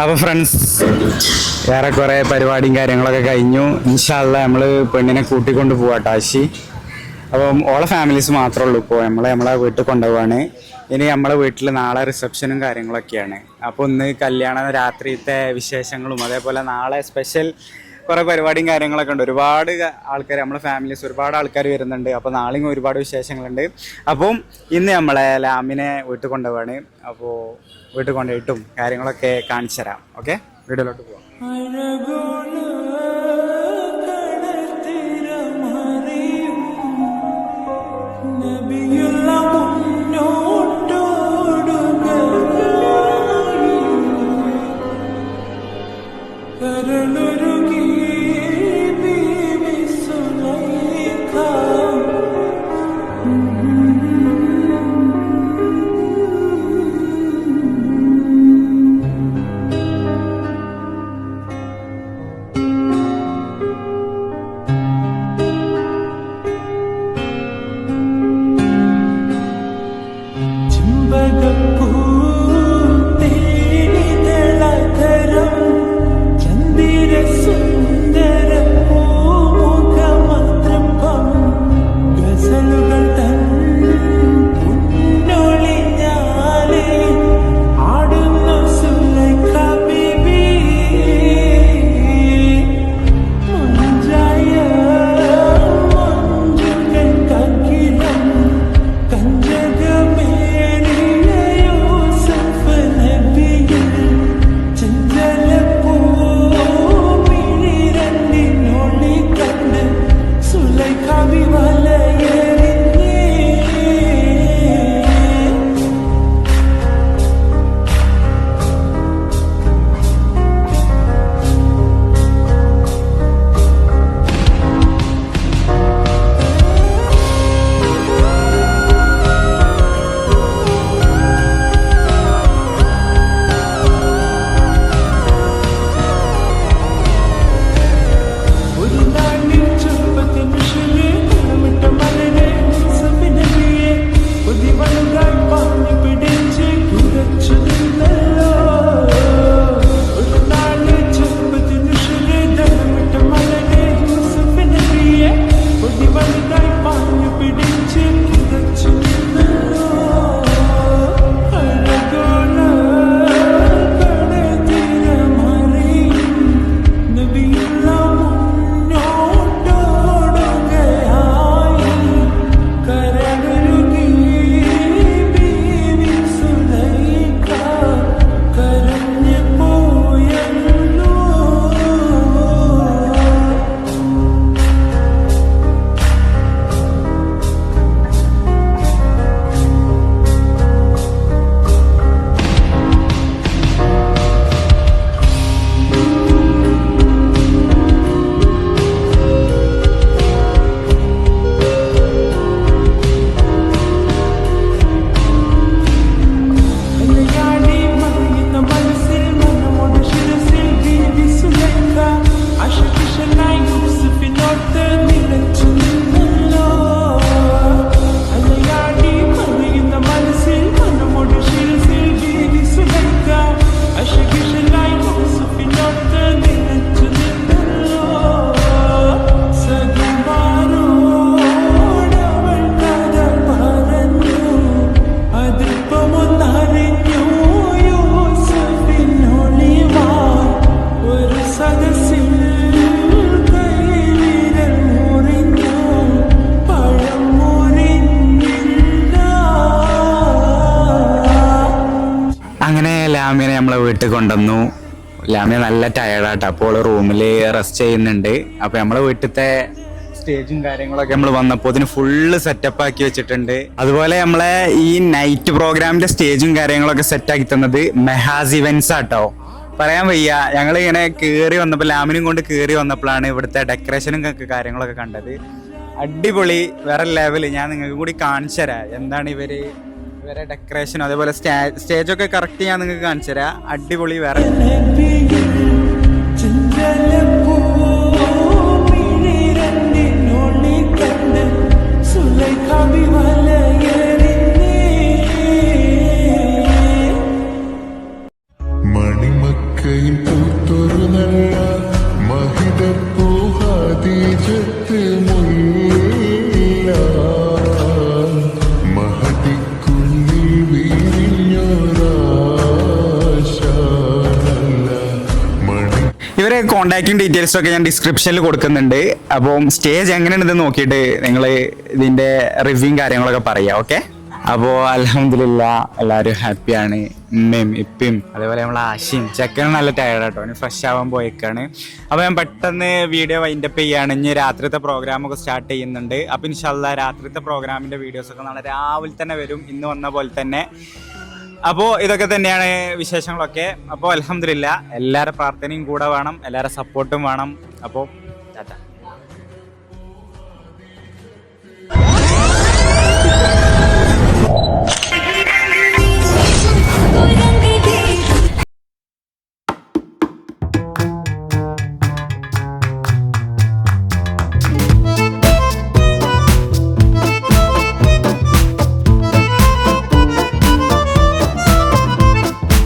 അപ്പോൾ ഫ്രണ്ട്സ് ഏറെക്കുറെ പരിപാടിയും കാര്യങ്ങളൊക്കെ കഴിഞ്ഞു. ഇൻഷാ അല്ലാ നമ്മൾ പെണ്ണിനെ കൂട്ടിക്കൊണ്ട് പോവാട്ടോ ആശി. അപ്പം ഓളെ ഫാമിലീസ് മാത്രമേ ഉള്ളൂ. ഇപ്പോൾ നമ്മളെ വീട്ടിൽ കൊണ്ടുപോവാണ്. ഇനി നമ്മളെ വീട്ടിൽ നാളെ റിസപ്ഷനും കാര്യങ്ങളൊക്കെയാണ്. അപ്പോൾ ഇന്ന് കല്യാണ രാത്രിത്തെ വിശേഷങ്ങളും അതേപോലെ നാളെ സ്പെഷ്യൽ കുറേ പരിപാടിയും കാര്യങ്ങളൊക്കെ ഉണ്ട്. ഒരുപാട് ആൾക്കാർ നമ്മളെ ഫാമിലീസ് ഒരുപാട് ആൾക്കാർ വരുന്നുണ്ട്. അപ്പോൾ നാളെയും ഒരുപാട് വിശേഷങ്ങളുണ്ട്. അപ്പം ഇന്ന് നമ്മളെ ലാമിനെ വീട്ടിൽ കൊണ്ടുപോവാണ്. അപ്പോൾ വീട്ടിൽ കൊണ്ടുപോയിട്ടും കാര്യങ്ങളൊക്കെ കാണിച്ചു തരാം. ഓക്കെ, വീഡിയോയിലോട്ട് പോവാം. ലാമിനെ നമ്മളെ വീട്ടിൽ കൊണ്ടുവന്നു. ലാമിനെ നല്ല ടയർഡാട്ടോ. അപ്പോൾ റൂമിൽ റെസ്റ്റ് ചെയ്യുന്നുണ്ട്. അപ്പോൾ നമ്മളെ വീട്ടിലത്തെ സ്റ്റേജും കാര്യങ്ങളൊക്കെ നമ്മൾ വന്നപ്പോൾ ഇതിന് ഫുള്ള് സെറ്റപ്പ് ആക്കി വെച്ചിട്ടുണ്ട്. അതുപോലെ നമ്മളെ ഈ നൈറ്റ് പ്രോഗ്രാമിന്റെ സ്റ്റേജും കാര്യങ്ങളൊക്കെ സെറ്റാക്കി തന്നത് മെഹാസ് ഇവന്റ്സ് ആട്ടോ. പറയാൻ വയ്യ. ഞങ്ങൾ ഇങ്ങനെ കയറി വന്നപ്പോൾ ലാമിനും കൊണ്ട് കയറി വന്നപ്പോഴാണ് ഇവിടുത്തെ ഡെക്കറേഷനും കാര്യങ്ങളൊക്കെ കണ്ടത്. അടിപൊളി, വേറെ ലെവല്. ഞാൻ നിങ്ങൾക്ക് കൂടി കാണിച്ചു തരാം എന്താണ് ഇവരെ ഡെക്കറേഷനും അതേപോലെ സ്റ്റേജൊക്കെ കറക്റ്റ് ഞാൻ നിങ്ങൾക്ക് കാണിച്ചു തരാം. അടിപൊളി, വേറെ മണിമക്ക മക്കയിൽ പൂത്തൊരു നല്ല മഹിതപ്പൂ ഖദീജത്ത് മുല്ല മഹദിക്കുള്ളിൽ വീരിഞ്ഞൊരാശ മണി. ഇവരെ കോൺടാക്റ്റും ഡീറ്റെയിൽസും ഒക്കെ ഞാൻ ഡിസ്ക്രിപ്ഷനിൽ കൊടുക്കുന്നുണ്ട്. അപ്പം സ്റ്റേജ് എങ്ങനെയുണ്ടെന്ന് നോക്കിയിട്ട് നിങ്ങൾ ഇതിൻ്റെ റിവ്യൂവും കാര്യങ്ങളൊക്കെ പറയാം. ഓക്കെ, അപ്പോൾ അൽഹംദുലില്ലാ എല്ലാവരും ഹാപ്പിയാണ്. ഉമ്മയും ഇപ്പയും അതേപോലെ നമ്മൾ ആശയും ചെക്കനും നല്ല ടയർഡ് കേട്ടോ, അവന് ഫ്രഷ് ആവാൻ പോയേക്കാണ്. അപ്പോൾ ഞാൻ പെട്ടെന്ന് വീഡിയോ വൈൻഡപ്പ് ചെയ്യുകയാണ്. ഇനി രാത്രിത്തെ പ്രോഗ്രാമൊക്കെ സ്റ്റാർട്ട് ചെയ്യുന്നുണ്ട്. അപ്പോൾ ഇൻഷാ അല്ലാഹ് രാത്രിത്തെ പ്രോഗ്രാമിൻ്റെ വീഡിയോസൊക്കെ നാളെ രാവിലെ തന്നെ വരും, ഇന്ന് വന്ന പോലെ തന്നെ. അപ്പോൾ ഇതൊക്കെ തന്നെയാണ് വിശേഷങ്ങളൊക്കെ. അപ്പോൾ അൽഹംദുലില്ലാ എല്ലാവരുടെ പ്രാർത്ഥനയും കൂടെ വേണം, എല്ലാവരുടെ സപ്പോർട്ടും വേണം. അപ്പോൾ